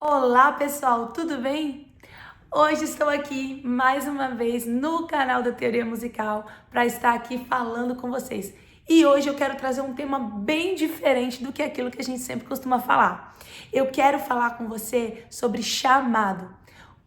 Olá pessoal, tudo bem? Hoje estou aqui mais uma vez no canal da Teoria Musical para estar aqui falando com vocês. E hoje eu quero trazer um tema bem diferente do que aquilo que a gente sempre costuma falar. Eu quero falar com você sobre chamado.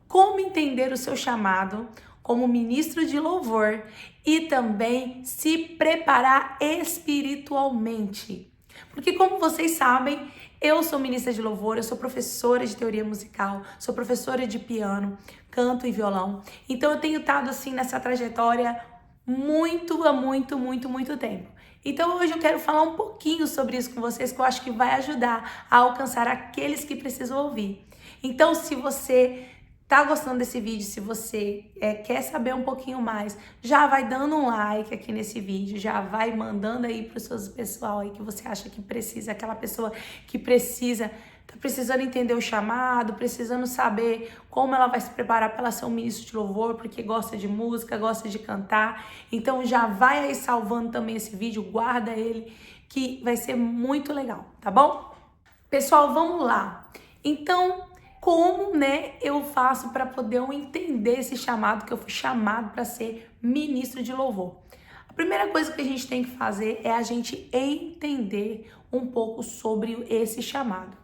Como entender o seu chamado como ministro de louvor e também se preparar espiritualmente. Porque como vocês sabem, eu sou ministra de louvor, eu sou professora de teoria musical, sou professora de piano, canto e violão. Então eu tenho estado assim nessa trajetória há muito tempo. Então hoje eu quero falar um pouquinho sobre isso com vocês, que eu acho que vai ajudar a alcançar aqueles que precisam ouvir. Então, se você tá gostando desse vídeo, se você quer saber um pouquinho mais, já vai dando um like aqui nesse vídeo, já vai mandando aí pro seu pessoal aí que você acha que precisa, aquela pessoa que precisa, tá precisando entender o chamado, precisando saber como ela vai se preparar para ela ser um ministro de louvor, porque gosta de música, gosta de cantar. Então já vai aí salvando também esse vídeo, guarda ele, que vai ser muito legal, tá bom? Pessoal, vamos lá. Então, como, eu faço para poder entender esse chamado que eu fui chamado para ser ministro de louvor? A primeira coisa que a gente tem que fazer é a gente entender um pouco sobre esse chamado.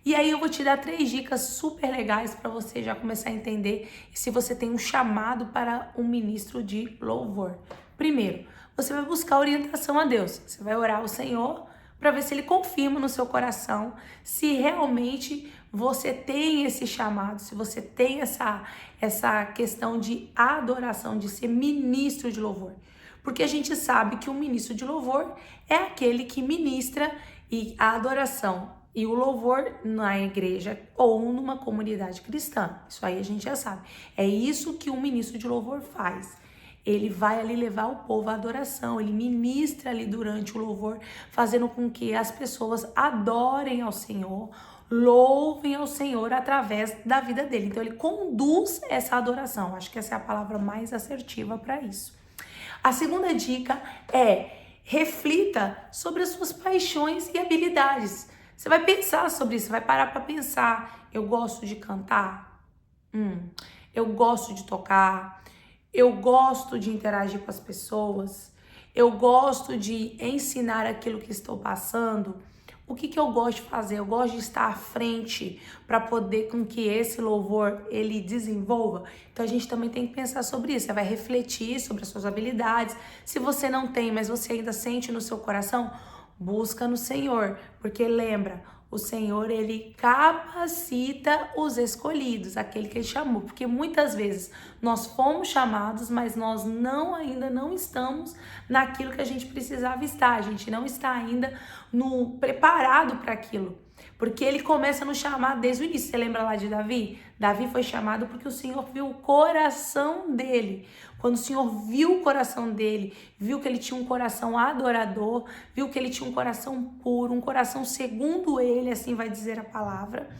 E aí eu vou te dar 3 dicas super legais para você já começar a entender se você tem um chamado para um ministro de louvor. Primeiro, você vai buscar orientação a Deus. Você vai orar ao Senhor para ver se Ele confirma no seu coração se realmente você tem esse chamado, se você tem essa questão de adoração, de ser ministro de louvor. Porque a gente sabe que um ministro de louvor é aquele que ministra e a adoração e o louvor na igreja ou numa comunidade cristã. Isso aí a gente já sabe. É isso que um ministro de louvor faz. Ele vai ali levar o povo à adoração, ele ministra ali durante o louvor, fazendo com que as pessoas adorem ao Senhor, louvem ao Senhor através da vida dele. Então ele conduz essa adoração. Acho que essa é a palavra mais assertiva para isso. A segunda dica é: reflita sobre as suas paixões e habilidades. Você vai pensar sobre isso, vai parar para pensar. Eu gosto de cantar? Eu gosto de tocar? Eu gosto de interagir com as pessoas? Eu gosto de ensinar aquilo que estou passando? O que eu gosto de fazer? Eu gosto de estar à frente para poder com que esse louvor ele desenvolva. Então a gente também tem que pensar sobre isso. Você vai refletir sobre as suas habilidades. Se você não tem, mas você ainda sente no seu coração, busca no Senhor, porque lembra, o Senhor, ele capacita os escolhidos, aquele que ele chamou, porque muitas vezes nós fomos chamados, mas nós ainda não estamos naquilo que a gente precisava estar, a gente não está ainda preparado para aquilo. Porque ele começa a nos chamar desde o início. Você lembra lá de Davi? Davi foi chamado porque o Senhor viu o coração dele. Quando o Senhor viu o coração dele, viu que ele tinha um coração adorador, viu que ele tinha um coração puro, um coração segundo ele, assim vai dizer a palavra.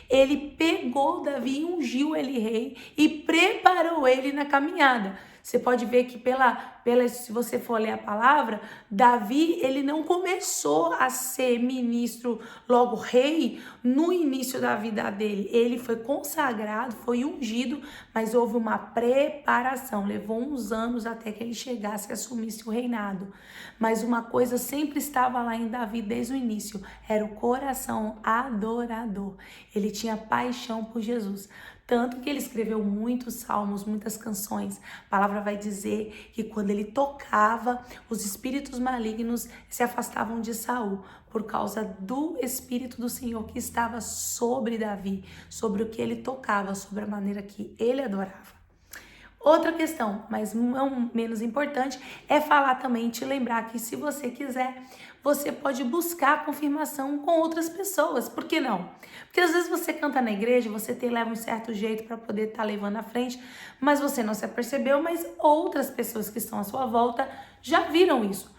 Ele pegou Davi e ungiu ele rei e preparou ele na caminhada. Você pode ver que se você for ler a palavra, Davi, ele não começou a ser ministro, logo rei, no início da vida dele. Ele foi consagrado, foi ungido, mas houve uma preparação. Levou uns anos até que ele chegasse e assumisse o reinado. Mas uma coisa sempre estava lá em Davi desde o início, era o coração adorador. Ele tinha paixão por Jesus. Tanto que ele escreveu muitos salmos, muitas canções. A palavra vai dizer que quando ele tocava, os espíritos malignos se afastavam de Saul por causa do Espírito do Senhor que estava sobre Davi, sobre o que ele tocava, sobre a maneira que ele adorava. Outra questão, mas não menos importante, é falar também, te lembrar que se você quiser, você pode buscar confirmação com outras pessoas. Por que não? Porque às vezes você canta na igreja, você leva um certo jeito para poder estar levando à frente, mas você não se apercebeu, mas outras pessoas que estão à sua volta já viram isso.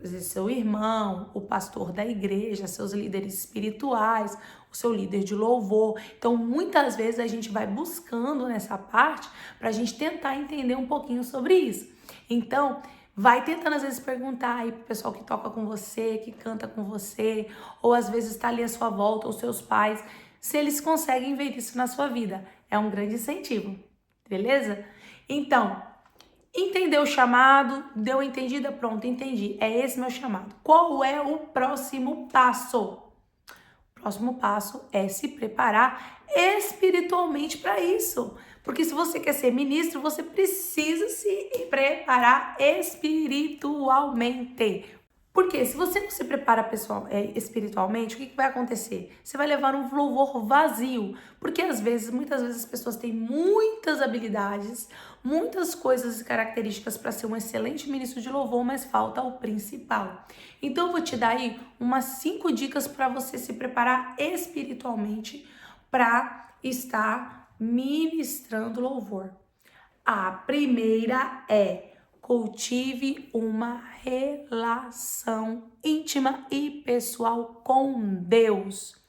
Às vezes seu irmão, o pastor da igreja, seus líderes espirituais, o seu líder de louvor. Então, muitas vezes a gente vai buscando nessa parte para a gente tentar entender um pouquinho sobre isso. Então, vai tentando às vezes perguntar aí pro pessoal que toca com você, que canta com você, ou às vezes está ali à sua volta, os seus pais. se eles conseguem ver isso na sua vida. É um grande incentivo, beleza? Então, entendeu o chamado? Deu entendida? Pronto, entendi. É esse meu chamado. Qual é o próximo passo? O próximo passo é se preparar espiritualmente para isso. Porque se você quer ser ministro, você precisa se preparar espiritualmente. Porque se você não se prepara espiritualmente, o que vai acontecer? Você vai levar um louvor vazio. Porque muitas vezes as pessoas têm muitas habilidades, muitas coisas e características para ser um excelente ministro de louvor, mas falta o principal. Então eu vou te dar aí umas 5 dicas para você se preparar espiritualmente para estar ministrando louvor. A primeira é: cultive uma relação íntima e pessoal com Deus.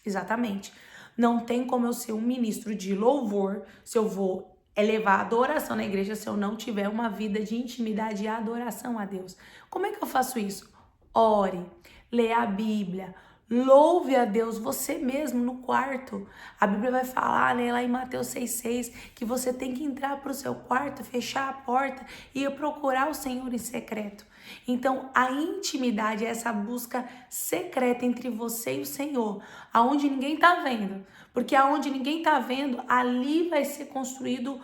Exatamente. Não tem como eu ser um ministro de louvor se eu vou elevar adoração na igreja se eu não tiver uma vida de intimidade e adoração a Deus. Como é que eu faço isso? Ore, leia a Bíblia, louve a Deus você mesmo no quarto. A Bíblia vai falar, né, lá em Mateus 6,6, que você tem que entrar para o seu quarto, fechar a porta e procurar o Senhor em secreto. Então, a intimidade é essa busca secreta entre você e o Senhor, aonde ninguém tá vendo. Porque aonde ninguém tá vendo, ali vai ser construído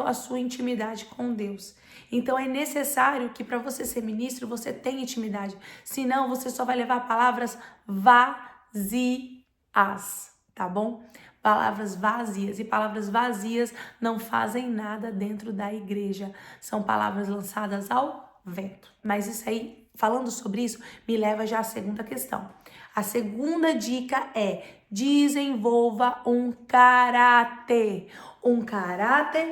a sua intimidade com Deus. Então é necessário que para você ser ministro, você tenha intimidade. Senão você só vai levar palavras vazias, tá bom? Palavras vazias. E palavras vazias não fazem nada dentro da igreja. São palavras lançadas ao vento. Mas isso aí, falando sobre isso, me leva já à segunda questão. A segunda dica é: desenvolva um caráter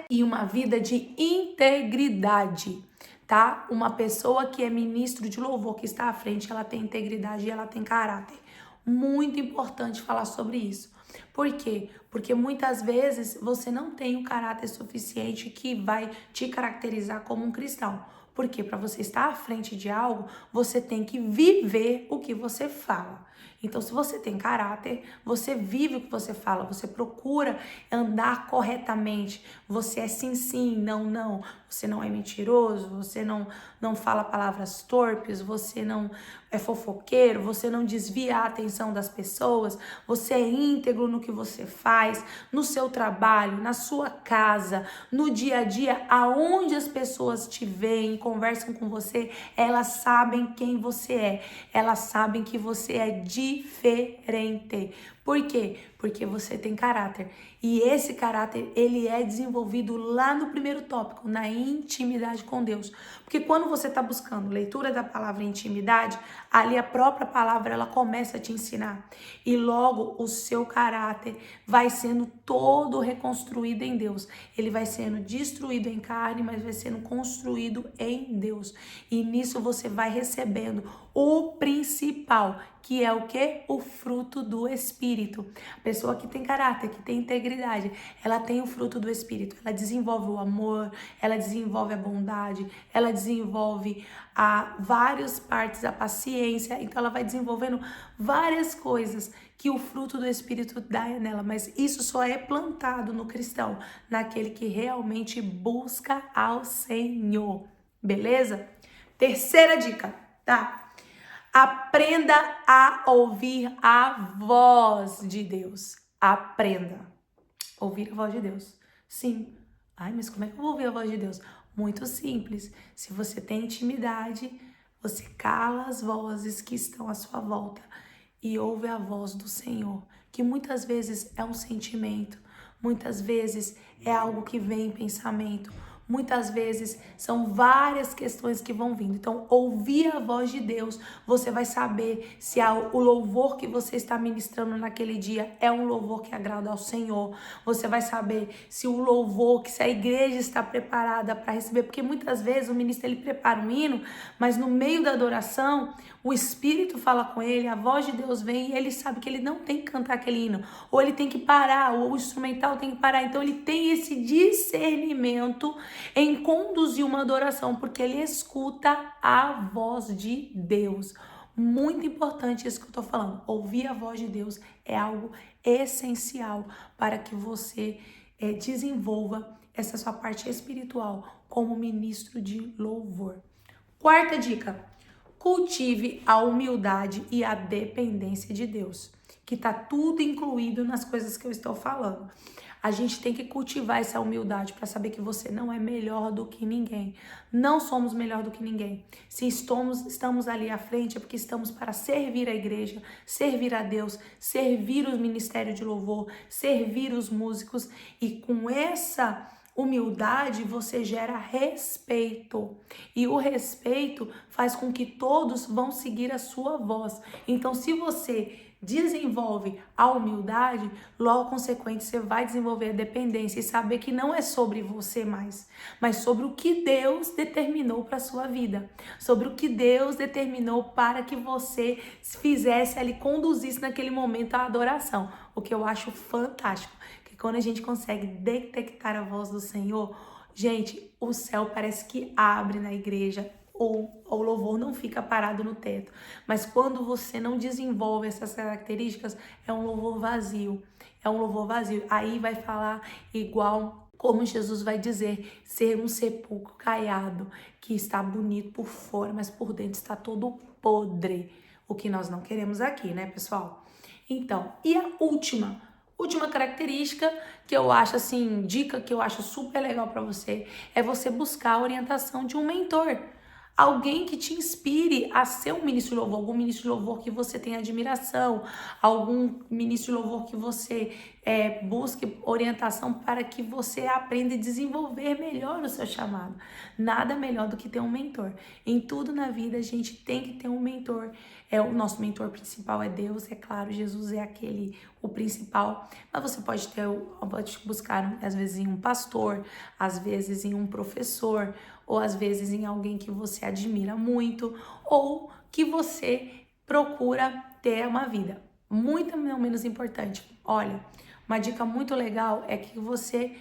e uma vida de integridade, tá? Uma pessoa que é ministro de louvor, que está à frente, ela tem integridade e ela tem caráter. Muito importante falar sobre isso. Por quê? Porque muitas vezes você não tem o caráter suficiente que vai te caracterizar como um cristão. Porque para você estar à frente de algo, você tem que viver o que você fala. Então, se você tem caráter, você vive o que você fala, você procura andar corretamente. Você é sim, sim, não, não. Você não é mentiroso, você não fala palavras torpes, você não é fofoqueiro, você não desvia a atenção das pessoas, você é íntegro no que você faz, no seu trabalho, na sua casa, no dia a dia, aonde as pessoas te veem, conversam com você, elas sabem quem você é, elas sabem que você é diferente. Por quê? Porque você tem caráter. E esse caráter, ele é desenvolvido lá no primeiro tópico, na intimidade com Deus. Porque quando você está buscando leitura da palavra intimidade, ali a própria palavra, ela começa a te ensinar. E logo o seu caráter vai sendo todo reconstruído em Deus. Ele vai sendo destruído em carne, mas vai sendo construído em Deus. E nisso você vai recebendo o principal, que é o quê? O fruto do Espírito. A pessoa que tem caráter, que tem integridade, ela tem o fruto do Espírito. Ela desenvolve o amor, ela desenvolve a bondade, ela desenvolve várias partes da paciência. Então ela vai desenvolvendo várias coisas que o fruto do Espírito dá nela. Mas isso só é plantado no cristão, naquele que realmente busca ao Senhor. Beleza? Terceira dica, tá? Aprenda a ouvir a voz de Deus. Aprenda a ouvir a voz de Deus. Sim. Ai, mas como é que eu vou ouvir a voz de Deus? Muito simples. Se você tem intimidade, você cala as vozes que estão à sua volta e ouve a voz do Senhor, que muitas vezes é um sentimento, muitas vezes é algo que vem em pensamento, muitas vezes são várias questões que vão vindo. Então, ouvir a voz de Deus, você vai saber se o louvor que você está ministrando naquele dia é um louvor que agrada ao Senhor. Você vai saber se o louvor, se a igreja está preparada para receber, porque muitas vezes o ministro ele prepara um hino, mas no meio da adoração, o Espírito fala com ele, a voz de Deus vem e ele sabe que ele não tem que cantar aquele hino, ou ele tem que parar, ou o instrumental tem que parar. Então ele tem esse discernimento em conduzir uma adoração, porque ele escuta a voz de Deus. muito importante isso que eu tô falando. Ouvir a voz de Deus é algo essencial para que você desenvolva essa sua parte espiritual como ministro de louvor. Quarta dica: cultive a humildade e a dependência de Deus, que tá tudo incluído nas coisas que eu estou falando. A gente tem que cultivar essa humildade para saber que você não é melhor do que ninguém. Não somos melhor do que ninguém. Se estamos ali à frente é porque estamos para servir a igreja, servir a Deus, servir o ministério de louvor, servir os músicos, e com essa humildade você gera respeito, e o respeito faz com que todos vão seguir a sua voz. Então, se você desenvolve a humildade, logo consequente você vai desenvolver a dependência e saber que não é sobre você mais, mas sobre o que Deus determinou para sua vida, sobre o que Deus determinou para que você fizesse ali, conduzisse naquele momento a adoração. O que eu acho fantástico, que quando a gente consegue detectar a voz do Senhor, gente, o céu parece que abre na igreja. O louvor não fica parado no teto. Mas quando você não desenvolve essas características, é um louvor vazio. É um louvor vazio. Aí vai falar igual como Jesus vai dizer, ser um sepulcro caiado, que está bonito por fora, mas por dentro está todo podre. O que nós não queremos aqui, né, pessoal? Então, e a última característica que eu acho assim, dica que eu acho super legal para você, é você buscar a orientação de um mentor. Alguém que te inspire a ser um ministro de louvor, algum ministro de louvor que você tenha admiração, algum ministro de louvor que você busque orientação para que você aprenda a desenvolver melhor o seu chamado. Nada melhor do que ter um mentor. Em tudo na vida a gente tem que ter um mentor. O nosso mentor principal é Deus, é claro, Jesus é o principal, mas você pode buscar às vezes em um pastor, às vezes em um professor, ou às vezes em alguém que você admira muito, ou que você procura ter uma vida. Muito menos importante. Olha, uma dica muito legal é que você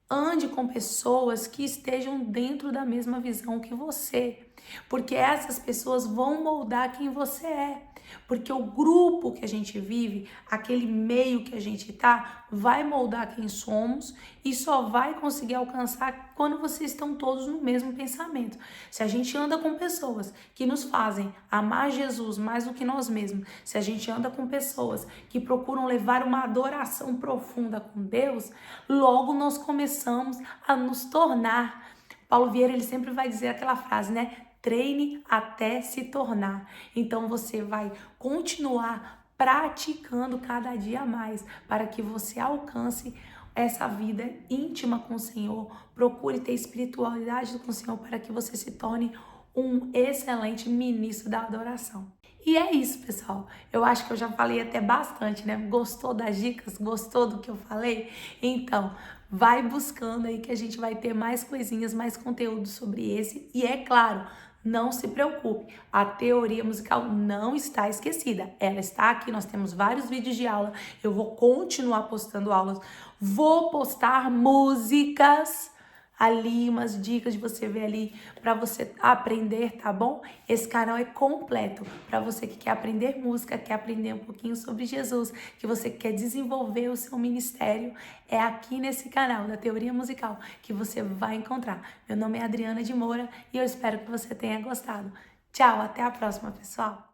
ande com pessoas que estejam dentro da mesma visão que você, porque essas pessoas vão moldar quem você é. Porque o grupo que a gente vive, aquele meio que a gente tá, vai moldar quem somos, e só vai conseguir alcançar quando vocês estão todos no mesmo pensamento. Se a gente anda com pessoas que nos fazem amar Jesus mais do que nós mesmos, se a gente anda com pessoas que procuram levar uma adoração profunda com Deus, logo nós começamos a nos tornar. Paulo Vieira, ele sempre vai dizer aquela frase, né? Treine até se tornar. Então você vai continuar praticando cada dia mais para que você alcance essa vida íntima com o Senhor. Procure ter espiritualidade com o Senhor para que você se torne um excelente ministro da adoração. E é isso, pessoal. Eu acho que eu já falei até bastante, né? Gostou das dicas? Gostou do que eu falei? Então, vai buscando aí que a gente vai ter mais coisinhas, mais conteúdo sobre esse. E é claro, não se preocupe, a teoria musical não está esquecida. Ela está aqui, nós temos vários vídeos de aula. Eu vou continuar postando aulas. Vou postar músicas ali, umas dicas de você ver ali para você aprender, tá bom? Esse canal é completo para você que quer aprender música, quer aprender um pouquinho sobre Jesus, que você quer desenvolver o seu ministério. É aqui nesse canal da Teoria Musical que você vai encontrar. Meu nome é Adriana de Moura e eu espero que você tenha gostado. Tchau, até a próxima, pessoal!